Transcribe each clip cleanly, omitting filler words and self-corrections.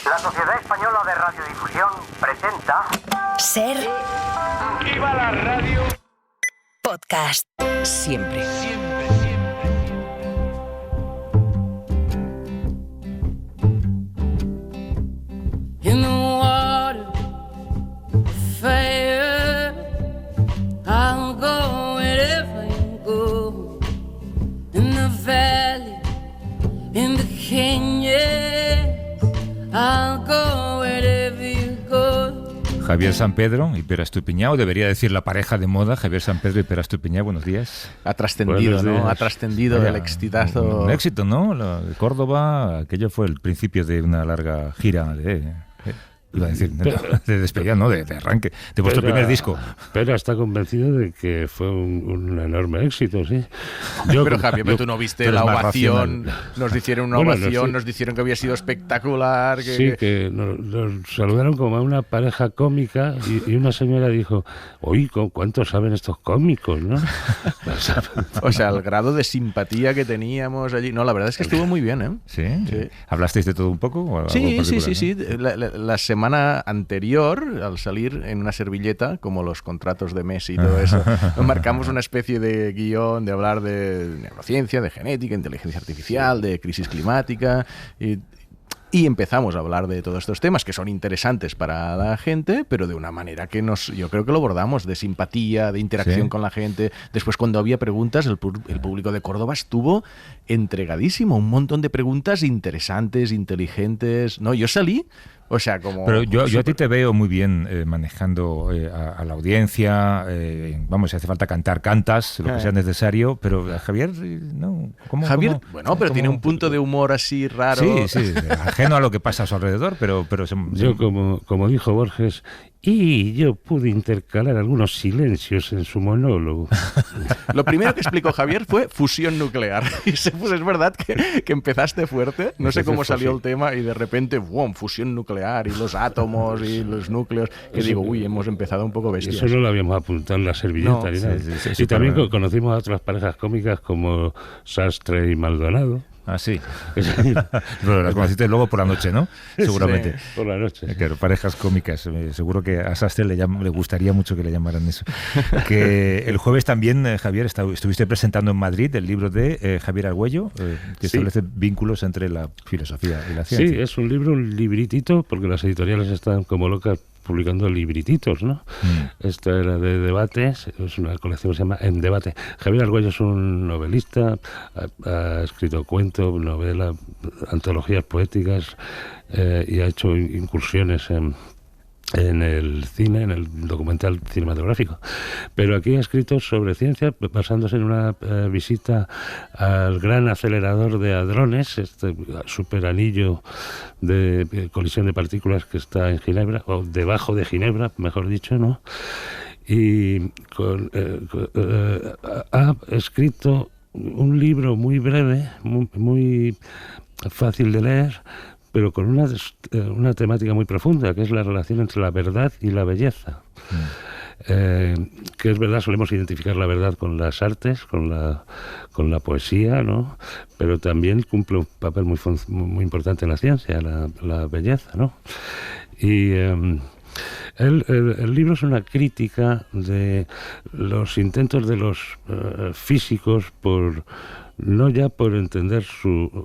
La Sociedad Española de Radiodifusión presenta... Ser... ¡Viva la radio! Podcast. Siempre. In the water, fire, I'll go wherever you go. In the valley, in the canyon, I'll go wherever you go. Javier San Pedro y Pere Estupiñán, o debería decir la pareja de moda, Javier San Pedro y Pere Estupiñán. Buenos días. Ha trascendido, ¿no? Ha trascendido el exitazo. Un éxito, ¿no? De Córdoba, aquello fue el principio de una larga gira iba a decir, de despedida, no, de arranque, de vuestro primer disco. Pero está convencido de que fue un enorme éxito, sí. Pero Javier, tú no viste la ovación, nos hicieron una ovación, nos dijeron que había sido espectacular. Que nos saludaron como a una pareja cómica y una señora dijo, oye, ¿cuánto saben estos cómicos, no? O sea, el grado de simpatía que teníamos allí. No, la verdad es que estuvo muy bien, ¿eh? ¿Sí? ¿Hablasteis de todo un poco? Sí. La semana anterior, al salir en una servilleta, como los contratos de Messi y todo eso, marcamos una especie de guión de hablar de neurociencia, de genética, inteligencia artificial, de crisis climática y empezamos a hablar de todos estos temas que son interesantes para la gente, pero de una manera que yo creo que lo abordamos, de simpatía, de interacción con la gente. Después, cuando había preguntas, el público de Córdoba estuvo entregadísimo. Un montón de preguntas interesantes, inteligentes. No, yo salí... O sea, como... Pero yo a ti te veo muy bien manejando a la audiencia, vamos, si hace falta cantar, cantas, lo que sea necesario, pero Javier, no. Javier, pero tiene un punto de humor así raro. Sí, ajeno a lo que pasa a su alrededor, pero yo, como dijo Borges, y yo pude intercalar algunos silencios en su monólogo. Lo primero que explicó Javier fue fusión nuclear. Y pues es verdad que empezaste fuerte, no sé cómo salió el tema, y de repente, ¡bum!, fusión nuclear, y los átomos y los núcleos, que eso, digo, hemos empezado un poco bestias. Eso no lo habíamos apuntado en la servilleta ni nada. Y también conocimos a otras parejas cómicas como Sastre y Maldonado. Ah, sí. Pero las conociste luego por la noche, ¿no? Seguramente. Sí, por la noche. Claro, parejas cómicas. Seguro que a Sastre le gustaría mucho que le llamaran eso. Que el jueves también, Javier, estuviste presentando en Madrid el libro de Javier Argüello, que establece vínculos entre la filosofía y la ciencia. Sí, es un libritito, porque las editoriales están como locas publicando librititos, ¿no? Esto era de debates, es una colección que se llama En Debate. Javier Argüello es un novelista, ha escrito cuentos, novela, antologías poéticas y ha hecho incursiones en el cine, en el documental cinematográfico. Pero aquí ha escrito sobre ciencia basándose en una visita al gran acelerador de hadrones, este super anillo de colisión de partículas que está en Ginebra, o debajo de Ginebra, mejor dicho, ¿no? Y ha escrito un libro muy breve, muy fácil de leer, pero con una temática muy profunda, que es la relación entre la verdad y la belleza. Que es verdad, solemos identificar la verdad con las artes, con la poesía, ¿no? Pero también cumple un papel muy importante en la ciencia, la belleza, ¿no? Y el libro es una crítica de los intentos de los físicos no ya por entender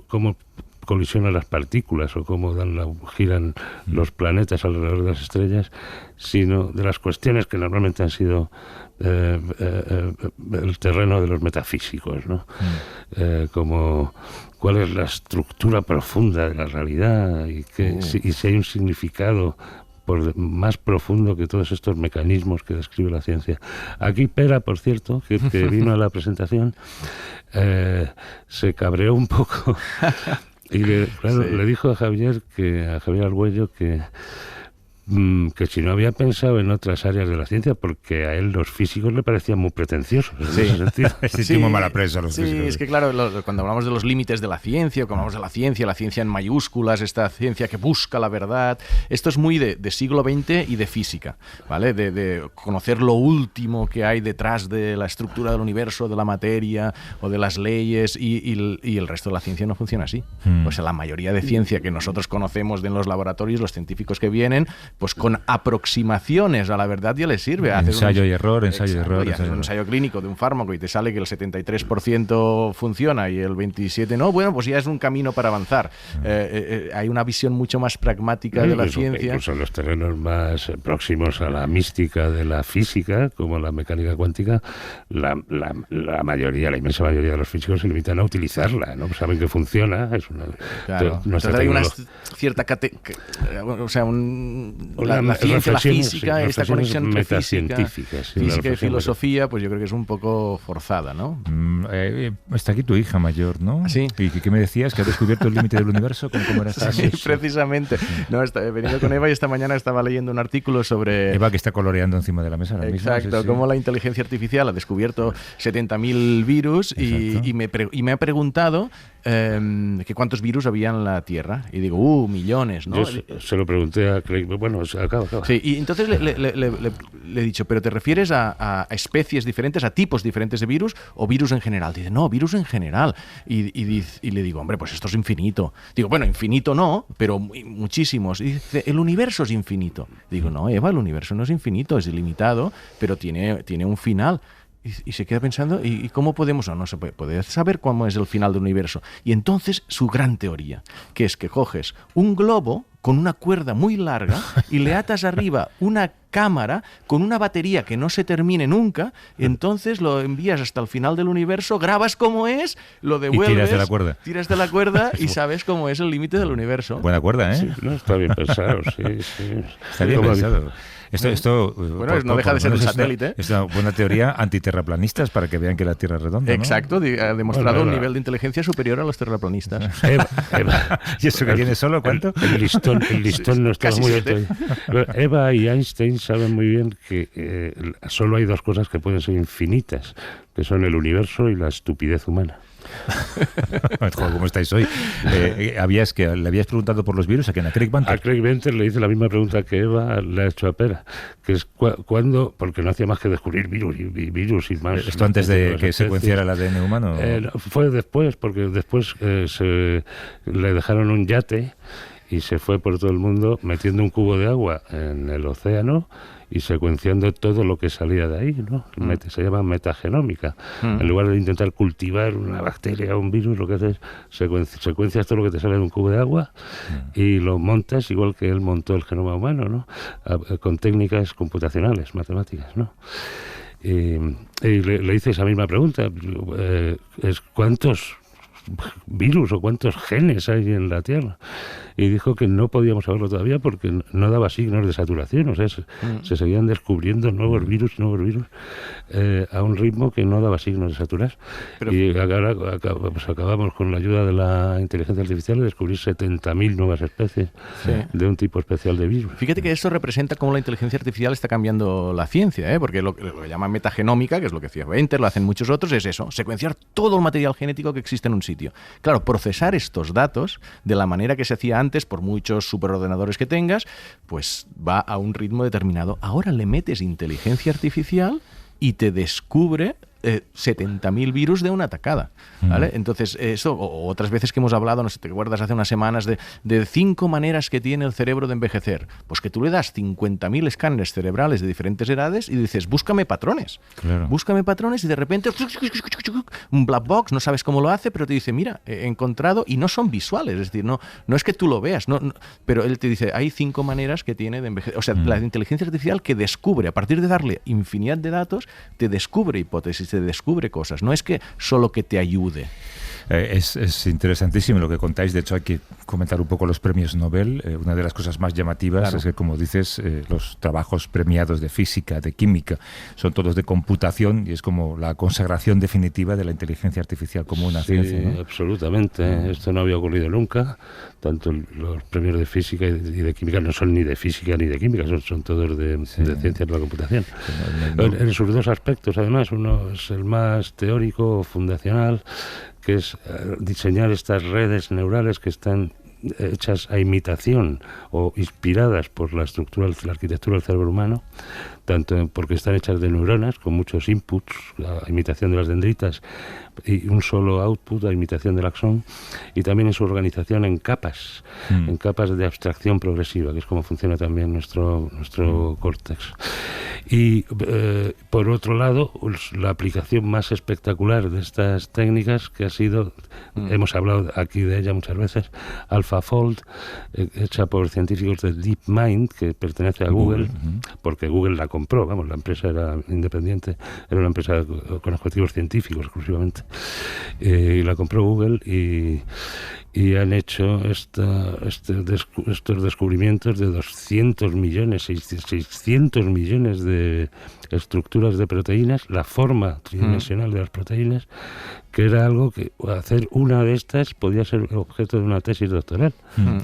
cómo colisionan las partículas o cómo giran los planetas alrededor de las estrellas, sino de las cuestiones que normalmente han sido el terreno de los metafísicos, ¿no? Como cuál es la estructura profunda de la realidad y si hay un significado más profundo que todos estos mecanismos que describe la ciencia. Aquí Pera, por cierto, que vino a la presentación, se cabreó un poco y le dijo a Javier Argüello que que si no había pensado en otras áreas de la ciencia, porque a él los físicos le parecían muy pretenciosos en ese sentido. Sentimos mala prensa los físicos. Sí, es que claro, cuando hablamos de los límites de la ciencia, cuando hablamos de la ciencia en mayúsculas, esta ciencia que busca la verdad, esto es muy de siglo XX y de física, ¿vale? De conocer lo último que hay detrás de la estructura del universo, de la materia o de las leyes, y el resto de la ciencia no funciona así. O sea, la mayoría de ciencia que nosotros conocemos en los laboratorios, los científicos que vienen, pues con aproximaciones a la verdad ya les sirve. Ensayo y error. Haces un ensayo clínico de un fármaco y te sale que el 73% funciona y el 27% no, bueno, pues ya es un camino para avanzar. Hay una visión mucho más pragmática de la ciencia. Incluso en los terrenos más próximos a la mística de la física, como la mecánica cuántica, la inmensa mayoría de los físicos se limitan a utilizarla, ¿no? Saben que funciona. Es una, claro. Entonces hay una cierta la ciencia, la física, esta conexión entre física y filosofía, pues yo creo que es un poco forzada, ¿no? Está aquí tu hija mayor, ¿no? Sí. ¿Y qué me decías? ¿Que ha descubierto el límite del universo? ¿Cómo era esta? Sí, precisamente. No, he venido con Eva y esta mañana estaba leyendo un artículo sobre... Eva, que está coloreando encima de la mesa ahora mismo. Exacto, cómo la inteligencia artificial ha descubierto 70.000 virus y me ha preguntado que cuántos virus había en la Tierra. Y digo, millones, ¿no? Yo se lo pregunté a Craig. Bueno, acaba. Sí, y entonces le he dicho, ¿pero te refieres a especies diferentes, a tipos diferentes de virus o virus en general? Dice, no, virus en general. Y le digo, hombre, pues esto es infinito. Digo, bueno, infinito no, pero muchísimos. Y dice, el universo es infinito. Digo, no, Eva, el universo no es infinito, es ilimitado, pero tiene un final. Y se queda pensando, ¿y cómo podemos? No se puede saber cómo es el final del universo. Y entonces su gran teoría, que es que coges un globo con una cuerda muy larga y le atas arriba una cámara con una batería que no se termine nunca, y entonces lo envías hasta el final del universo, grabas cómo es, lo devuelves, tiras de la cuerda y sabes cómo es el límite del universo. Buena cuerda, ¿eh? Sí, no, está bien pensado, sí. Está bien pensado. Esto no deja de ser un satélite. Es una buena teoría antiterraplanistas para que vean que la Tierra es redonda, ¿no? Exacto, ha demostrado un nivel de inteligencia superior a los terraplanistas. Eva. ¿Y eso que tiene solo cuánto? El listón no está muy alto. Eva y Einstein saben muy bien que solo hay dos cosas que pueden ser infinitas, que son el universo y la estupidez humana. Joder, ¿cómo estáis hoy? ¿Le habías preguntado por los virus a quién? ¿A Craig Venter? A Craig Venter le hice la misma pregunta que Eva le ha hecho a Pera, que es ¿cuándo? Porque no hacía más que descubrir virus y más. ¿Esto antes de que secuenciara el ADN humano? Fue después, porque después le dejaron un yate y se fue por todo el mundo metiendo un cubo de agua en el océano y secuenciando todo lo que salía de ahí, ¿no? Se llama metagenómica. En lugar de intentar cultivar una bacteria o un virus, lo que haces es secuencias todo lo que te sale de un cubo de agua y lo montas igual que él montó el genoma humano, ¿no? Con técnicas computacionales, matemáticas, ¿no? Y le hice esa misma pregunta, ¿cuántos virus o cuántos genes hay en la Tierra? Y dijo que no podíamos saberlo todavía porque no daba signos de saturación, o sea, se seguían descubriendo nuevos virus a un ritmo que no daba signos de saturar. Y ahora acabamos con la ayuda de la inteligencia artificial de descubrir 70.000 nuevas especies de un tipo especial de virus. Fíjate que esto representa cómo la inteligencia artificial está cambiando la ciencia, porque lo que llaman metagenómica, que es lo que hacía Venter, lo hacen muchos otros, es eso, secuenciar todo el material genético que existe en un sitio. Claro, procesar estos datos de la manera que se hacía antes, por muchos superordenadores que tengas, pues va a un ritmo determinado. Ahora le metes inteligencia artificial y te descubre 70.000 virus de una tacada, ¿vale? Entonces, eso, o otras veces que hemos hablado, no sé, te acuerdas hace unas semanas de 5 maneras que tiene el cerebro de envejecer. Pues que tú le das 50.000 escáneres cerebrales de diferentes edades y dices, búscame patrones. Claro. Búscame patrones y de repente un black box, no sabes cómo lo hace, pero te dice, mira, he encontrado, y no son visuales, es decir, no es que tú lo veas, no, pero él te dice, hay 5 maneras que tiene de envejecer. O sea, la inteligencia artificial que descubre, a partir de darle infinidad de datos, te descubre hipótesis, te descubre cosas, no es que solo que te ayude. Es interesantísimo lo que contáis. De hecho, hay que comentar un poco los premios Nobel. Una de las cosas más llamativas es que, como dices, los trabajos premiados de física, de química, son todos de computación y es como la consagración definitiva de la inteligencia artificial como una ciencia, ¿no? Absolutamente. Esto no había ocurrido nunca. Tanto los premios de física y de química no son ni de física ni de química, son todos de ciencias de la computación. En sus dos aspectos, además, uno es el más teórico, fundacional, que es diseñar estas redes neurales que están hechas a imitación o inspiradas por la arquitectura del cerebro humano, tanto porque están hechas de neuronas con muchos inputs a imitación de las dendritas y un solo output a imitación del axón, y también en su organización en capas de abstracción progresiva, que es como funciona también nuestro córtex. Y por otro lado, la aplicación más espectacular de estas técnicas, que ha sido, hemos hablado aquí de ella muchas veces, AlphaFold, hecha por científicos de DeepMind, que pertenece a Google, porque Google la compró, la empresa era independiente, era una empresa con objetivos científicos exclusivamente, y la compró Google, y han hecho estos descubrimientos de 200 millones, 600 millones de estructuras de proteínas, la forma tridimensional de las proteínas, que era algo que hacer una de estas podía ser objeto de una tesis doctoral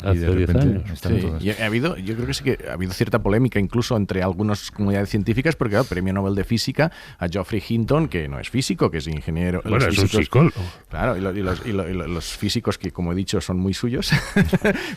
hace 10 años. Sí, yo creo que sí que ha habido cierta polémica incluso entre algunas comunidades científicas, porque el premio Nobel de Física a Geoffrey Hinton, que no es físico, que es ingeniero. Bueno, es un psicólogo. Claro, y los físicos que, como he dicho, son muy suyos,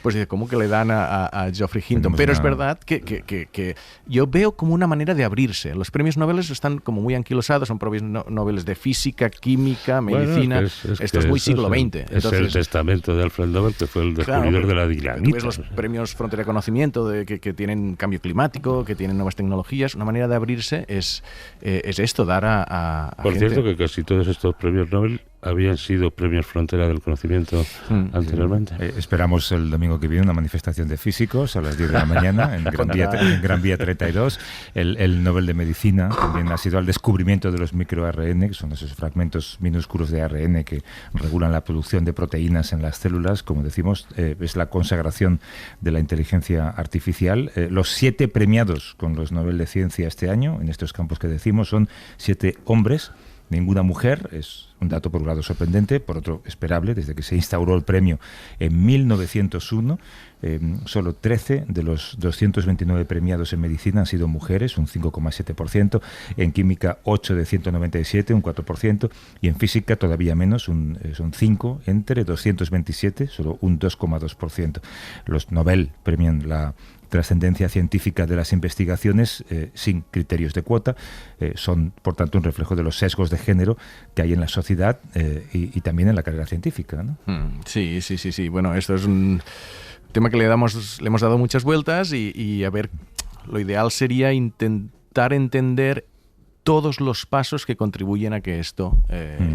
pues dice, ¿cómo que le dan a Geoffrey Hinton? Pero es verdad que yo veo como una manera de abrirse. Los premios Nobel están como muy anquilosados, son premios Nobel de física, química, medicina. Esto es muy siglo XX. Es el testamento de Alfred Nobel, que fue el descubridor de la dinamita. Tú ves los premios Frontera de Conocimiento que tienen cambio climático, que tienen nuevas tecnologías. Una manera de abrirse es esto, dar a Por gente. cierto, que casi todos estos premios Nobel habían sido premios Frontera del Conocimiento anteriormente. Esperamos el domingo que viene una manifestación de físicos a las 10 de la mañana en Gran Vía 32. El Nobel de Medicina también ha sido al descubrimiento de los microARN, que son esos fragmentos minúsculos de ARN que regulan la producción de proteínas en las células. Como decimos, es la consagración de la inteligencia artificial. Los 7 premiados con los Nobel de Ciencia este año, en estos campos que decimos, son 7 hombres, ninguna mujer. Es un dato por un lado sorprendente, por otro esperable. Desde que se instauró el premio en 1901, solo 13 de los 229 premiados en medicina han sido mujeres, un 5,7%, en química 8 de 197, un 4%, y en física todavía menos, son 5 entre 227, solo un 2,2%. Los Nobel premian la trascendencia científica de las investigaciones sin criterios de cuota, son por tanto un reflejo de los sesgos de género que hay en la sociedad y también en la carrera científica, ¿no? Sí. Bueno, esto es un tema que le hemos dado muchas vueltas y a ver, lo ideal sería intentar entender todos los pasos que contribuyen a que esto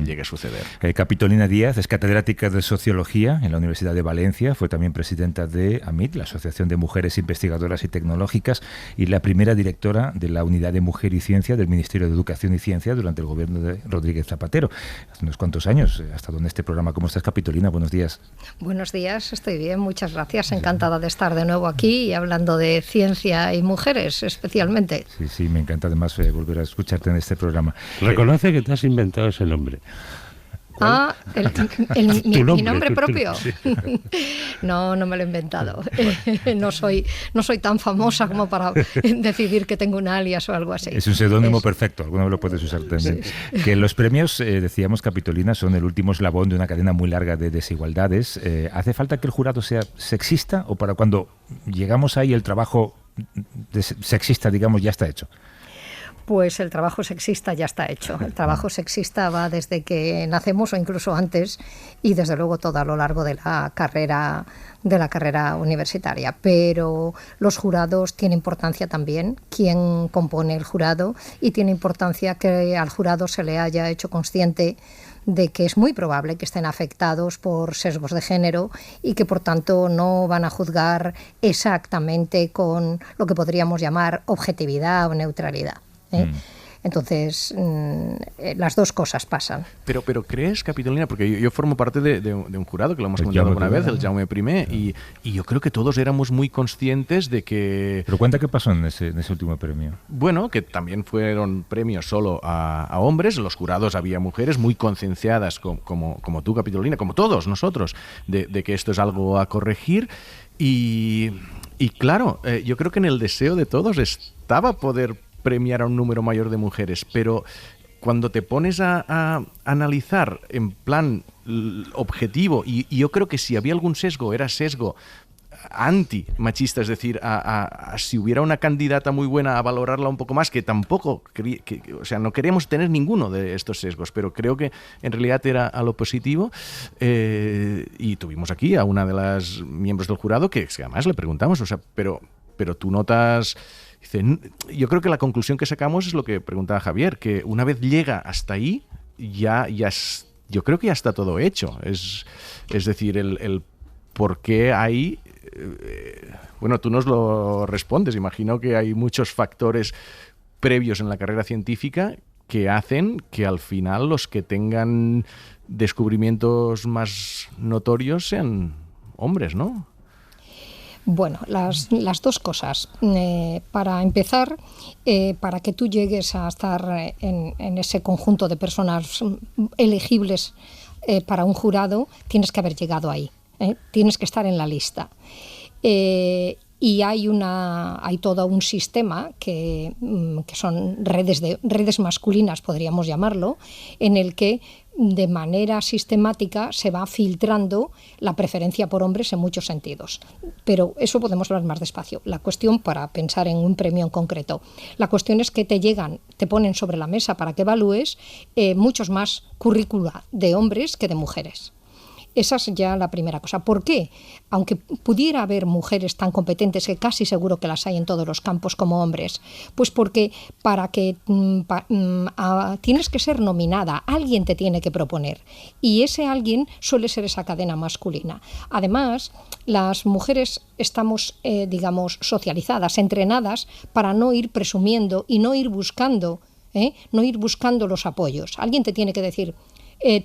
llegue a suceder. Capitolina Díaz es catedrática de Sociología en la Universidad de Valencia, fue también presidenta de AMIT, la Asociación de Mujeres Investigadoras y Tecnológicas, y la primera directora de la Unidad de Mujer y Ciencia del Ministerio de Educación y Ciencia durante el gobierno de Rodríguez Zapatero. Hace unos cuantos años, hasta donde este programa. ¿Cómo estás, Capitolina? Buenos días. Buenos días, estoy bien, muchas gracias. Encantada de estar de nuevo aquí y hablando de ciencia y mujeres especialmente. Sí, me encanta además volver a escucharte en este programa. Reconoce que te has inventado ese nombre. Ah, mi nombre propio. Sí. No me lo he inventado. No soy tan famosa como para decidir que tengo un alias o algo así. Es un seudónimo perfecto, alguno lo puedes usar también. Sí. Que los premios, decíamos, Capitolina, son el último eslabón de una cadena muy larga de desigualdades. ¿Hace falta que el jurado sea sexista o para cuando llegamos ahí el trabajo sexista, digamos, ya está hecho? Pues el trabajo sexista ya está hecho. El trabajo sexista va desde que nacemos o incluso antes y desde luego todo a lo largo de la carrera universitaria. Pero los jurados tienen importancia también, quién compone el jurado, y tiene importancia que al jurado se le haya hecho consciente de que es muy probable que estén afectados por sesgos de género y que por tanto no van a juzgar exactamente con lo que podríamos llamar objetividad o neutralidad. Entonces, las dos cosas pasan. Pero ¿crees, Capitolina? Porque yo formo parte de un jurado, que lo hemos comentado alguna vez, el Jaume I, y yo creo que todos éramos muy conscientes de que... Pero cuenta qué pasó en ese último premio. Bueno, que también fueron premios solo a hombres, los jurados había mujeres muy concienciadas, como tú, Capitolina, como todos nosotros, de que esto es algo a corregir, y claro, yo creo que en el deseo de todos estaba poder premiar a un número mayor de mujeres, pero cuando te pones a analizar en plan objetivo, y yo creo que si había algún sesgo, era sesgo anti-machista, es decir, si hubiera una candidata muy buena, a valorarla un poco más, que tampoco, o sea, no queríamos tener ninguno de estos sesgos, pero creo que en realidad era a lo positivo, y tuvimos aquí a una de las miembros del jurado que además le preguntamos, o sea, pero tú notas... Dice, yo creo que la conclusión que sacamos es lo que preguntaba Javier, que una vez llega hasta ahí, yo creo que ya está todo hecho. Es decir, el por qué hay... bueno, tú nos lo respondes. Imagino que hay muchos factores previos en la carrera científica que hacen que al final los que tengan descubrimientos más notorios sean hombres, ¿no? Bueno, las dos cosas. Para empezar, para que tú llegues a estar en ese conjunto de personas elegibles para un jurado, tienes que haber llegado ahí, tienes que estar en la lista. Y hay todo un sistema que son redes masculinas, podríamos llamarlo, en el que de manera sistemática se va filtrando la preferencia por hombres en muchos sentidos. Pero eso podemos hablar más despacio. La cuestión, para pensar en un premio en concreto, la cuestión es que te ponen sobre la mesa para que evalúes muchos más currícula de hombres que de mujeres. Esa es ya la primera cosa. ¿Por qué? Aunque pudiera haber mujeres tan competentes, que casi seguro que las hay en todos los campos, como hombres, pues porque tienes que ser nominada, alguien te tiene que proponer, y ese alguien suele ser esa cadena masculina. Además, las mujeres estamos, socializadas, entrenadas para no ir presumiendo y no ir buscando los apoyos. Alguien te tiene que decir...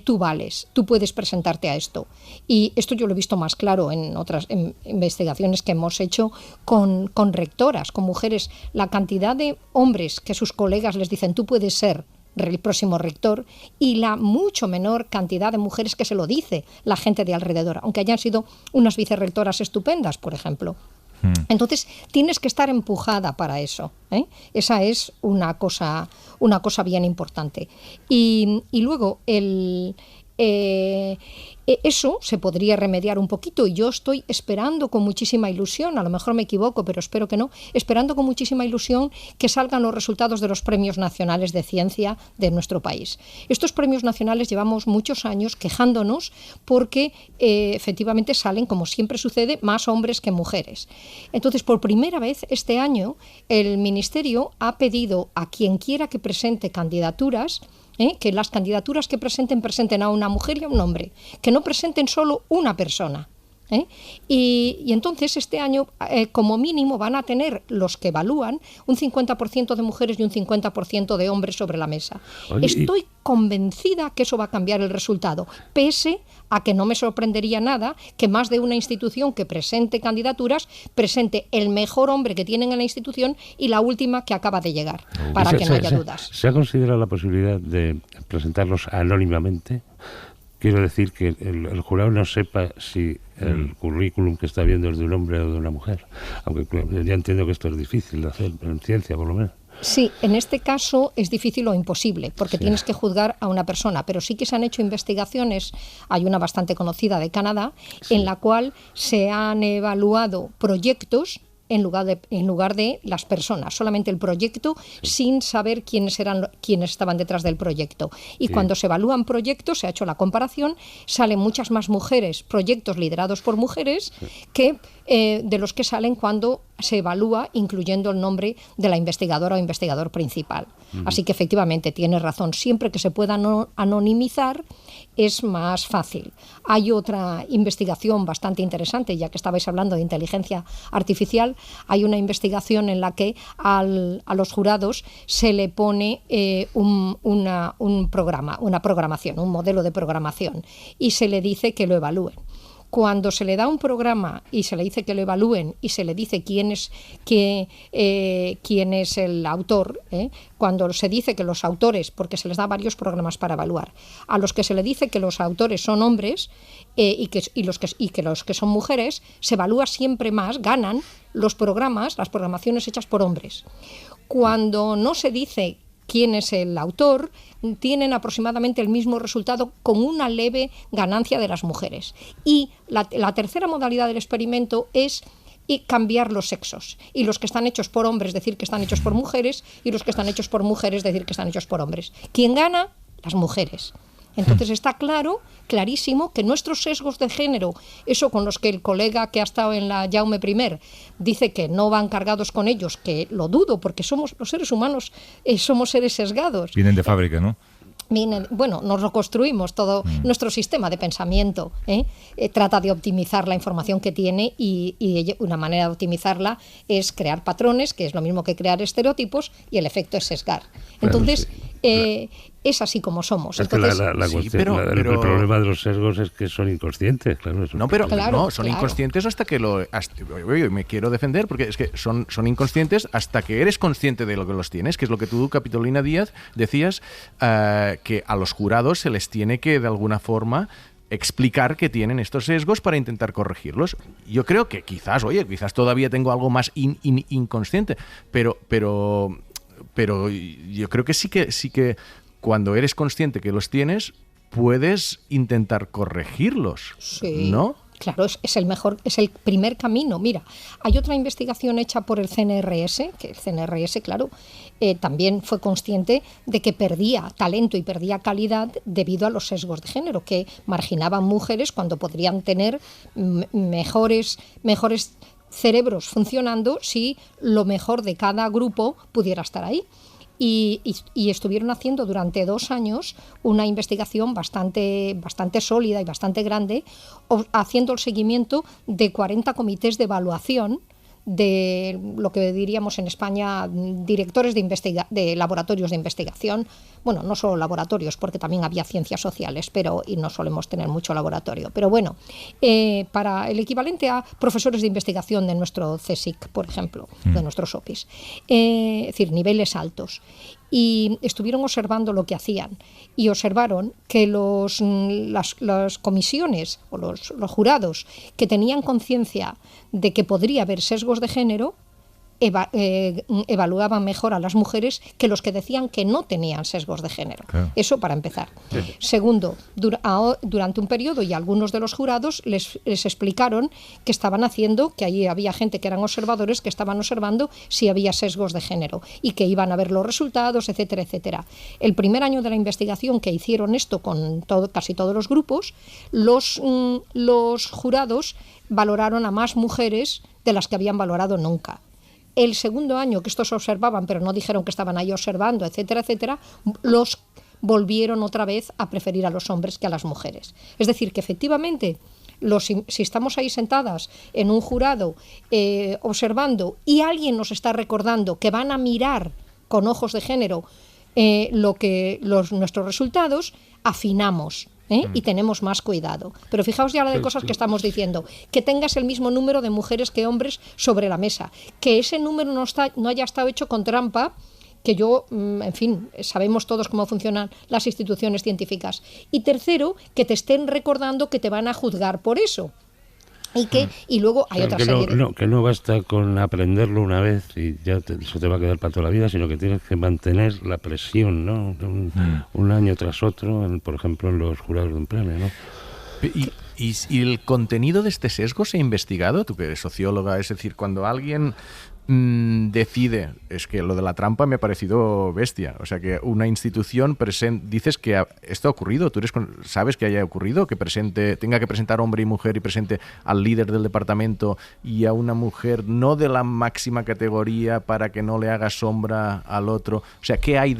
tú vales, tú puedes presentarte a esto. Y esto yo lo he visto más claro en otras investigaciones que hemos hecho con rectoras, con mujeres. La cantidad de hombres que sus colegas les dicen tú puedes ser el próximo rector, y la mucho menor cantidad de mujeres que se lo dice la gente de alrededor, aunque hayan sido unas vicerrectoras estupendas, por ejemplo. Entonces tienes que estar empujada para eso, ¿eh? Esa es una cosa bien importante. Y luego eso se podría remediar un poquito, y yo estoy esperando con muchísima ilusión, a lo mejor me equivoco, pero espero que no, esperando con muchísima ilusión que salgan los resultados de los premios nacionales de ciencia de nuestro país. Estos premios nacionales llevamos muchos años quejándonos porque efectivamente salen, como siempre sucede, más hombres que mujeres. Entonces, por primera vez este año, el Ministerio ha pedido a quien quiera que presente candidaturas, que las candidaturas que presenten a una mujer y a un hombre, que no presenten solo una persona. Y entonces este año, como mínimo, van a tener los que evalúan un 50% de mujeres y un 50% de hombres sobre la mesa. Oye, estoy convencida que eso va a cambiar el resultado, pese a que no me sorprendería nada que más de una institución que presente candidaturas presente el mejor hombre que tienen en la institución y la última que acaba de llegar, para que no haya dudas. ¿Se ha considerado la posibilidad de presentarlos anónimamente? Quiero decir que el jurado no sepa si el currículum que está viendo es de un hombre o de una mujer, aunque ya entiendo que esto es difícil de hacer, en ciencia por lo menos. Sí, en este caso es difícil o imposible, porque tienes que juzgar a una persona, pero sí que se han hecho investigaciones, hay una bastante conocida de Canadá, en la cual se han evaluado proyectos en lugar de las personas, solamente el proyecto, sin saber quiénes estaban detrás del proyecto. Y cuando se evalúan proyectos, se ha hecho la comparación, salen muchas más mujeres, proyectos liderados por mujeres, que de los que salen cuando se evalúa incluyendo el nombre de la investigadora o investigador principal. Así que efectivamente tienes razón, siempre que se pueda anonimizar es más fácil. Hay otra investigación bastante interesante, ya que estabais hablando de inteligencia artificial, hay una investigación en la que a los jurados se le pone un programa, una programación, un modelo de programación, y se le dice que lo evalúen. Cuando se le da un programa y se le dice que lo evalúen y se le dice quién es el autor, cuando se dice que los autores, porque se les da varios programas para evaluar, a los que se le dice que los autores son hombres y que los que son mujeres, se evalúa siempre más, ganan los programas, las programaciones hechas por hombres. Cuando no se dice quién es el autor, tienen aproximadamente el mismo resultado con una leve ganancia de las mujeres. Y la tercera modalidad del experimento es cambiar los sexos. Y los que están hechos por hombres decir que están hechos por mujeres, y los que están hechos por mujeres decir que están hechos por hombres. ¿Quién gana? Las mujeres. Entonces está clarísimo que nuestros sesgos de género, eso con los que el colega que ha estado en la Jaume I dice que no van cargados con ellos, que lo dudo porque somos los seres humanos, somos seres sesgados. Vienen de fábrica, ¿no? Bueno, nos lo construimos todo. Nuestro sistema de pensamiento trata de optimizar la información que tiene y una manera de optimizarla es crear patrones, que es lo mismo que crear estereotipos, y el efecto es sesgar. Entonces, es así como somos. Es entonces, que el problema de los sesgos es que son inconscientes. Claro, son inconscientes hasta que me quiero defender, porque es que son inconscientes hasta que eres consciente de lo que los tienes, que es lo que tú, Capitolina Díaz, decías, que a los jurados se les tiene que, de alguna forma, explicar que tienen estos sesgos para intentar corregirlos. Yo creo que quizás todavía tengo algo más inconsciente, pero yo creo que sí que cuando eres consciente que los tienes, puedes intentar corregirlos, sí, ¿no? Claro, es el primer camino. Mira, hay otra investigación hecha por el CNRS, que el CNRS, claro, también fue consciente de que perdía talento y perdía calidad debido a los sesgos de género, que marginaban mujeres cuando podrían tener mejores cerebros funcionando si lo mejor de cada grupo pudiera estar ahí. Y estuvieron haciendo durante 2 años una investigación bastante sólida y bastante grande, haciendo el seguimiento de 40 comités de evaluación de lo que diríamos en España directores de laboratorios de investigación. Bueno, no solo laboratorios, porque también había ciencias sociales, y no solemos tener mucho laboratorio. Pero bueno, para el equivalente a profesores de investigación de nuestro CSIC, por ejemplo, de nuestros OPIs. Es decir, niveles altos. Y estuvieron observando lo que hacían y observaron que las comisiones o los jurados que tenían conciencia de que podría haber sesgos de género evaluaban mejor a las mujeres que los que decían que no tenían sesgos de género. Claro. Eso para empezar. Sí. Segundo, durante un periodo, y algunos de los jurados les explicaron que estaban haciendo, que allí había gente que eran observadores, que estaban observando si había sesgos de género y que iban a ver los resultados, etcétera, etcétera. El primer año de la investigación que hicieron esto con casi todos los grupos, los jurados valoraron a más mujeres de las que habían valorado nunca. El segundo año que estos observaban, pero no dijeron que estaban ahí observando, etcétera, etcétera, los volvieron otra vez a preferir a los hombres que a las mujeres. Es decir, que efectivamente, si estamos ahí sentadas en un jurado observando y alguien nos está recordando que van a mirar con ojos de género nuestros resultados, afinamos. Y tenemos más cuidado. Pero fijaos ya la de cosas que estamos diciendo. Que tengas el mismo número de mujeres que hombres sobre la mesa. Que ese número no haya estado hecho con trampa, que en fin, sabemos todos cómo funcionan las instituciones científicas. Y tercero, que te estén recordando que te van a juzgar por eso. Y luego hay otra serie que no basta con aprenderlo una vez y ya eso te va a quedar para toda la vida, sino que tienes que mantener la presión, ¿no? Un año tras otro, por ejemplo, en los jurados de un premio, ¿no? ¿Y el contenido de este sesgo se ha investigado? Tú que eres socióloga, es decir, cuando alguien decide, es que lo de la trampa me ha parecido bestia, o sea, que una institución dices que esto ha ocurrido, tú sabes que haya ocurrido, que tenga que presentar hombre y mujer y presente al líder del departamento y a una mujer no de la máxima categoría para que no le haga sombra al otro, o sea, ¿qué hay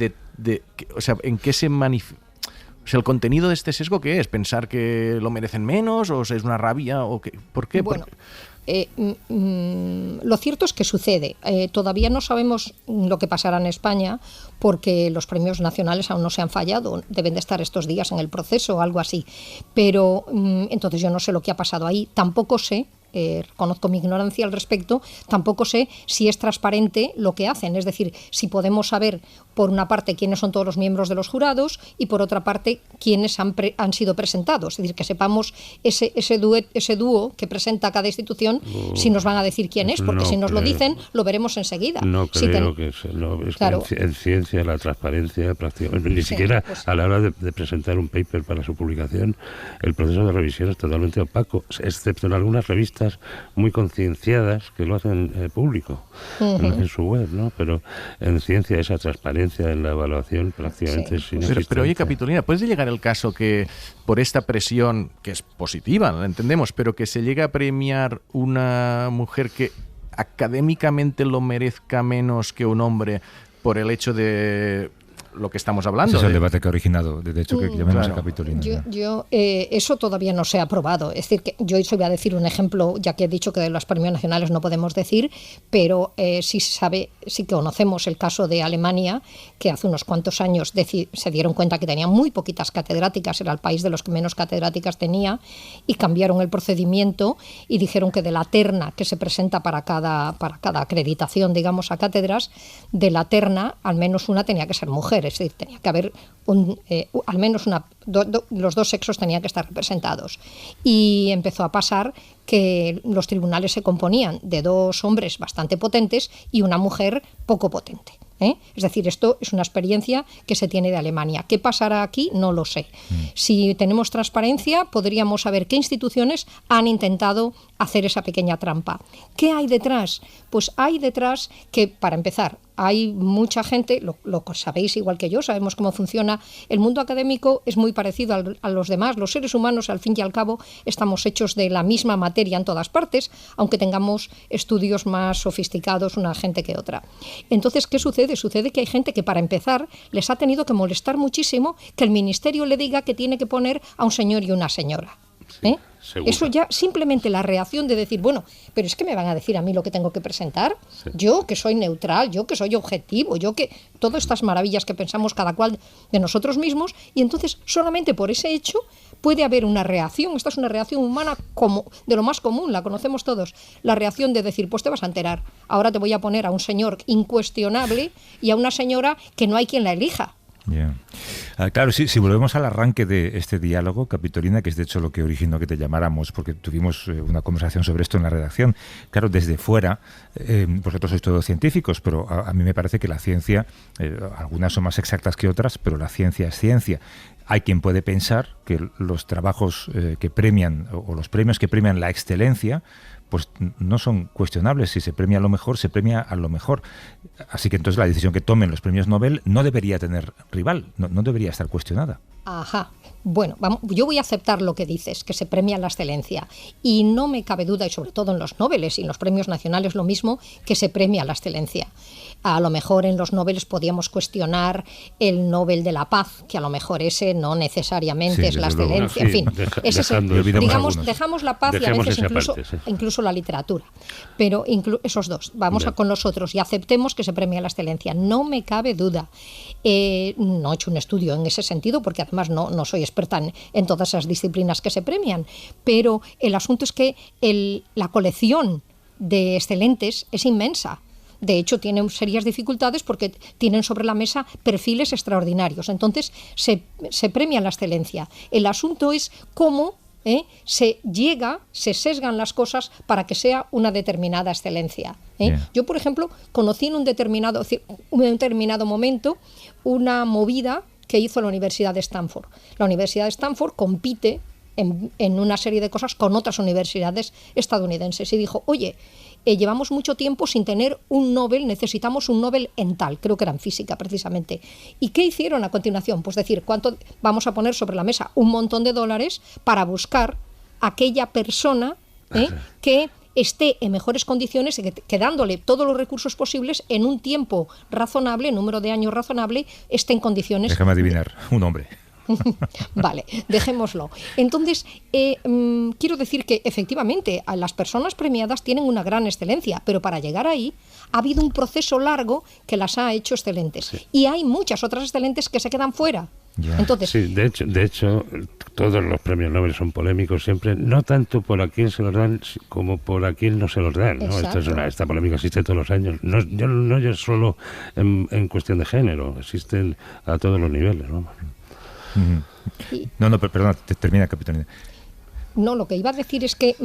o sea, en qué se manifiesta? O sea, ¿el contenido de este sesgo qué es? ¿Pensar que lo merecen menos? ¿O sea, es una rabia? ¿O qué? ¿Por qué? Bueno, lo cierto es que sucede. Todavía no sabemos lo que pasará en España porque los premios nacionales aún no se han fallado. Deben de estar estos días en el proceso o algo así. Pero entonces yo no sé lo que ha pasado ahí. Tampoco sé. Reconozco mi ignorancia al respecto, tampoco sé si es transparente lo que hacen, es decir, si podemos saber por una parte quiénes son todos los miembros de los jurados y por otra parte quiénes han sido presentados, es decir, que sepamos ese dúo que presenta cada institución, si nos van a decir quién es, porque si nos lo dicen lo veremos enseguida. No creo que claro. En ciencia la transparencia prácticamente, ni siquiera pues, a la hora de presentar un paper para su publicación, el proceso de revisión es totalmente opaco, excepto en algunas revistas muy concienciadas que lo hacen público en su web, ¿no? Pero en ciencia esa transparencia en la evaluación prácticamente es inexistente. Pero oye, Capitolina, ¿puede llegar el caso que por esta presión, que es positiva, la entendemos, pero que se llega a premiar una mujer que académicamente lo merezca menos que un hombre por el hecho de lo que estamos hablando? Ese es el debate que ha originado, de hecho, que llamemos a Capitolina. Eso todavía no se ha aprobado. Es decir, que yo hoy voy a decir un ejemplo, ya que he dicho que de los premios nacionales no podemos decir, pero sí se sabe, sí que conocemos el caso de Alemania, que hace unos cuantos años se dieron cuenta que tenía muy poquitas catedráticas, era el país de los que menos catedráticas tenía, y cambiaron el procedimiento y dijeron que de la terna que se presenta para cada acreditación, digamos, a cátedras, de la terna al menos una tenía que ser mujer. Es decir, tenía que haber al menos los dos sexos tenían que estar representados. Y empezó a pasar que los tribunales se componían de dos hombres bastante potentes y una mujer poco potente. Es decir, esto es una experiencia que se tiene de Alemania. ¿Qué pasará aquí? No lo sé. Si tenemos transparencia, podríamos saber qué instituciones han intentado hacer esa pequeña trampa. ¿Qué hay detrás? Pues hay detrás que, para empezar, hay mucha gente, lo sabéis igual que yo, sabemos cómo funciona. El mundo académico es muy parecido a los demás. Los seres humanos, al fin y al cabo, estamos hechos de la misma materia en todas partes, aunque tengamos estudios más sofisticados una gente que otra. Entonces, ¿qué sucede? Sucede que hay gente que, para empezar, les ha tenido que molestar muchísimo que el ministerio le diga que tiene que poner a un señor y una señora. Eso ya, simplemente la reacción de decir, bueno, pero es que me van a decir a mí lo que tengo que presentar, yo que soy neutral, yo que soy objetivo, yo que todas estas maravillas que pensamos cada cual de nosotros mismos, y entonces solamente por ese hecho puede haber una reacción. Esta es una reacción humana como de lo más común, la conocemos todos, la reacción de decir, pues te vas a enterar, ahora te voy a poner a un señor incuestionable y a una señora que no hay quien la elija. Yeah. Claro, si volvemos al arranque de este diálogo, Capitolina, que es de hecho lo que originó que te llamáramos, porque tuvimos una conversación sobre esto en la redacción, claro, desde fuera, vosotros sois todos científicos, pero a mí me parece que la ciencia, algunas son más exactas que otras, pero la ciencia es ciencia. Hay quien puede pensar que los trabajos que premian, o los premios que premian la excelencia, pues no son cuestionables. Si se premia a lo mejor, se premia a lo mejor. Así que entonces la decisión que tomen los premios Nobel no debería tener rival, no debería estar cuestionada. Ajá. Bueno, yo voy a aceptar lo que dices, que se premia la excelencia. Y no me cabe duda, y sobre todo en los Nobeles y en los premios nacionales lo mismo, que se premia la excelencia. A lo mejor en los Nobeles podíamos cuestionar el Nobel de la Paz, que a lo mejor ese no necesariamente es la excelencia. En fin, dejamos la paz y a veces incluso la literatura. Pero esos dos, vamos con los otros y aceptemos que se premia la excelencia. No me cabe duda. No he hecho un estudio en ese sentido, porque además no soy experta en todas esas disciplinas que se premian, pero el asunto es que la colección de excelentes es inmensa. De hecho, tienen serias dificultades porque tienen sobre la mesa perfiles extraordinarios. Entonces, se premia la excelencia. El asunto es cómo se sesgan las cosas para que sea una determinada excelencia. Yo, por ejemplo, conocí en un determinado momento una movida que hizo la Universidad de Stanford. La Universidad de Stanford compite en una serie de cosas con otras universidades estadounidenses y dijo, oye, llevamos mucho tiempo sin tener un Nobel, necesitamos un Nobel en tal, creo que era en física precisamente. ¿Y qué hicieron a continuación? Pues decir, ¿cuánto vamos a poner sobre la mesa? Un montón de dólares para buscar aquella persona que esté en mejores condiciones y que dándole todos los recursos posibles en un tiempo razonable, número de años razonable, esté en condiciones... Déjame adivinar, un hombre. Vale, dejémoslo. Entonces, quiero decir que efectivamente las personas premiadas tienen una gran excelencia, pero para llegar ahí ha habido un proceso largo que las ha hecho excelentes. Sí. Y hay muchas otras excelentes que se quedan fuera. Yeah. Entonces, sí, de hecho, todos los premios Nobel son polémicos siempre, no tanto por a quién se los dan como por a quién no se los dan, ¿no? Esta polémica existe todos los años, no es solo en cuestión de género, existen a todos los niveles, ¿no? No, perdona, termina, Capitolina. No, lo que iba a decir es que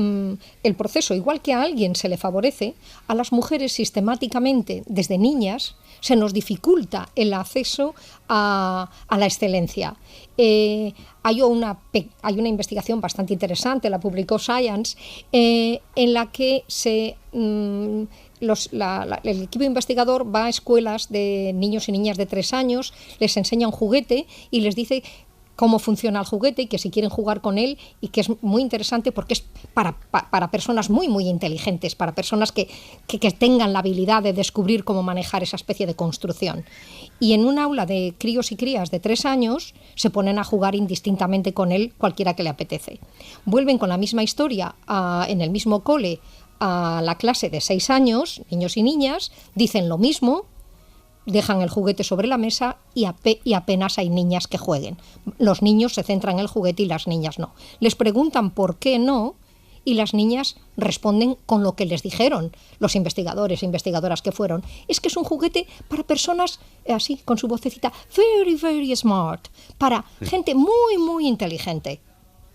el proceso, igual que a alguien se le favorece, a las mujeres sistemáticamente, desde niñas, se nos dificulta el acceso a la excelencia. Hay una investigación bastante interesante, la publicó Science, en la que el equipo investigador va a escuelas de niños y niñas de 3 años, les enseña un juguete y les dice cómo funciona el juguete y que si quieren jugar con él, y que es muy interesante porque es para personas muy, muy inteligentes, para personas que tengan la habilidad de descubrir cómo manejar esa especie de construcción. Y en un aula de críos y crías de 3 años se ponen a jugar indistintamente con él cualquiera que le apetece. Vuelven con la misma historia en el mismo cole a la clase de 6 años, niños y niñas, dicen lo mismo, dejan el juguete sobre la mesa y apenas hay niñas que jueguen. Los niños se centran en el juguete y las niñas no. Les preguntan por qué no y las niñas responden con lo que les dijeron los investigadores e investigadoras que fueron. Es que es un juguete para personas, así, con su vocecita, very, very smart, para gente muy, muy inteligente.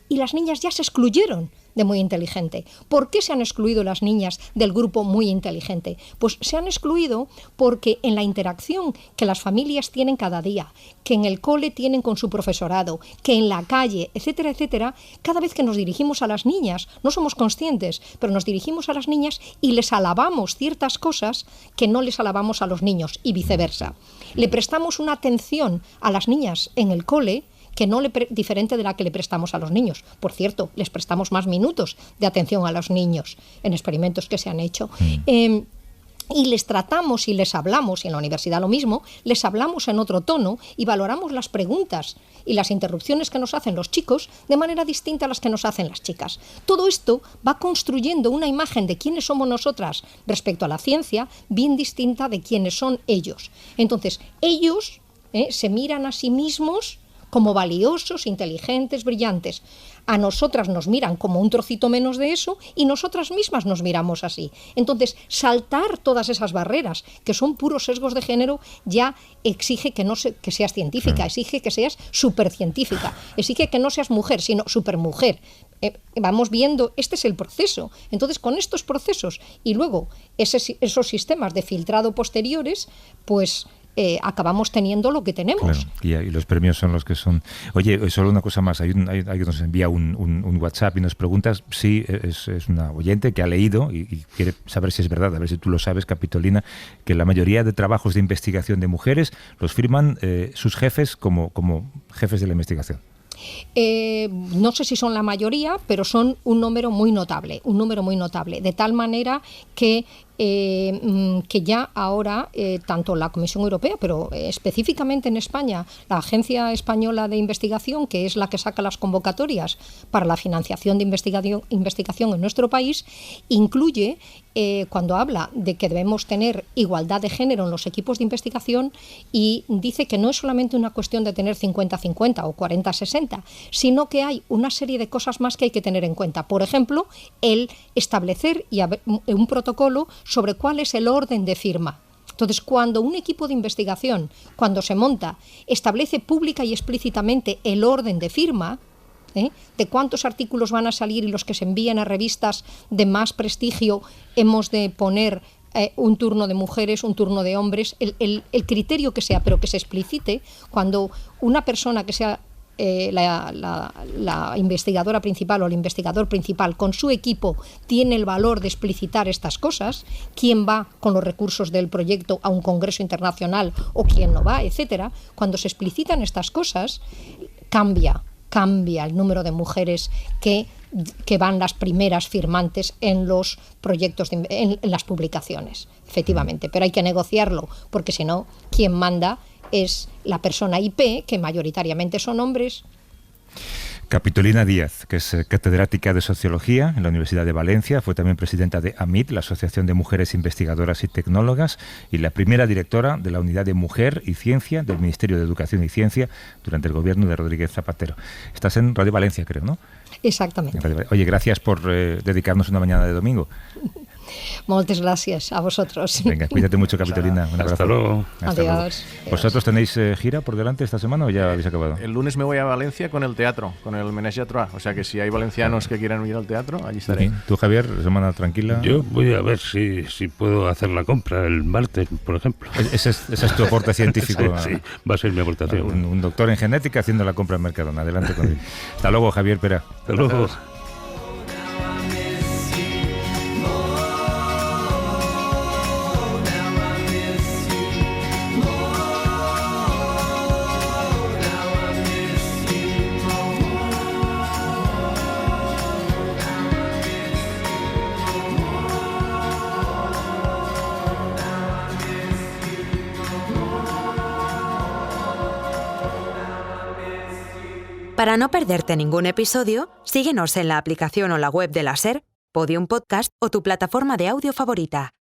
Y las niñas ya se excluyeron de muy inteligente. ¿Por qué se han excluido las niñas del grupo muy inteligente? Pues se han excluido porque en la interacción que las familias tienen cada día, que en el cole tienen con su profesorado, que en la calle, etcétera, etcétera, cada vez que nos dirigimos a las niñas, no somos conscientes, pero nos dirigimos a las niñas y les alabamos ciertas cosas que no les alabamos a los niños y viceversa. Le prestamos una atención a las niñas en el cole que no diferente de la que le prestamos a los niños. Por cierto, les prestamos más minutos de atención a los niños en experimentos que se han hecho. Y les tratamos y les hablamos, y en la universidad lo mismo, les hablamos en otro tono y valoramos las preguntas y las interrupciones que nos hacen los chicos de manera distinta a las que nos hacen las chicas. Todo esto va construyendo una imagen de quiénes somos nosotras respecto a la ciencia bien distinta de quiénes son ellos. Entonces, ellos se miran a sí mismos como valiosos, inteligentes, brillantes. A nosotras nos miran como un trocito menos de eso y nosotras mismas nos miramos así. Entonces, saltar todas esas barreras, que son puros sesgos de género, ya exige que seas científica, exige que seas supercientífica, exige que no seas mujer, sino supermujer. Vamos viendo, este es el proceso. Entonces, con estos procesos y luego esos sistemas de filtrado posteriores, pues acabamos teniendo lo que tenemos. Claro, y los premios son los que son. Oye, solo una cosa más. Alguien nos envía un WhatsApp y nos pregunta si es una oyente que ha leído y quiere saber si es verdad, a ver si tú lo sabes, Capitolina, que la mayoría de trabajos de investigación de mujeres los firman sus jefes como jefes de la investigación. No sé si son la mayoría, pero son un número muy notable, de tal manera que ya ahora tanto la Comisión Europea, pero específicamente en España, la Agencia Española de Investigación, que es la que saca las convocatorias para la financiación de investigación en nuestro país, incluye, cuando habla de que debemos tener igualdad de género en los equipos de investigación, y dice que no es solamente una cuestión de tener 50-50 o 40-60, sino que hay una serie de cosas más que hay que tener en cuenta. Por ejemplo, el establecer un protocolo sobre cuál es el orden de firma. Entonces, cuando un equipo de investigación, cuando se monta, establece pública y explícitamente el orden de firma, de cuántos artículos van a salir y los que se envían a revistas de más prestigio, hemos de poner un turno de mujeres, un turno de hombres, el criterio que sea, pero que se explicite, cuando una persona que sea la investigadora principal o el investigador principal con su equipo tiene el valor de explicitar estas cosas, quién va con los recursos del proyecto a un congreso internacional o quién no va, etcétera. Cuando se explicitan estas cosas, cambia el número de mujeres que van las primeras firmantes en los proyectos, en las publicaciones, efectivamente. Pero hay que negociarlo, porque si no, quien manda es la persona IP, que mayoritariamente son hombres. Capitolina Díaz, que es catedrática de Sociología en la Universidad de Valencia, fue también presidenta de AMIT, la Asociación de Mujeres Investigadoras y Tecnólogas, y la primera directora de la Unidad de Mujer y Ciencia del Ministerio de Educación y Ciencia durante el gobierno de Rodríguez Zapatero. Estás en Radio Valencia, creo, ¿no? Exactamente. Oye, gracias por dedicarnos una mañana de domingo. Muchas gracias a vosotros. Venga, cuídate mucho, Capitolina. Un abrazo. Hasta luego. Adiós. ¿Vosotros tenéis gira por delante esta semana o ya habéis acabado? El lunes me voy a Valencia con el teatro, con el Menage a Trois. O sea que si hay valencianos que quieran ir al teatro, allí estaré. Sí. ¿Tú, Javier, semana tranquila? Yo voy a ver si puedo hacer la compra el martes, por ejemplo. Ese es tu aporte científico. Sí, va a ser mi aportación. Un doctor en genética haciendo la compra en Mercadona. Adelante con él. Hasta luego, Javier Pera. Hasta luego. Para no perderte ningún episodio, síguenos en la aplicación o la web de la SER, Podium Podcast o tu plataforma de audio favorita.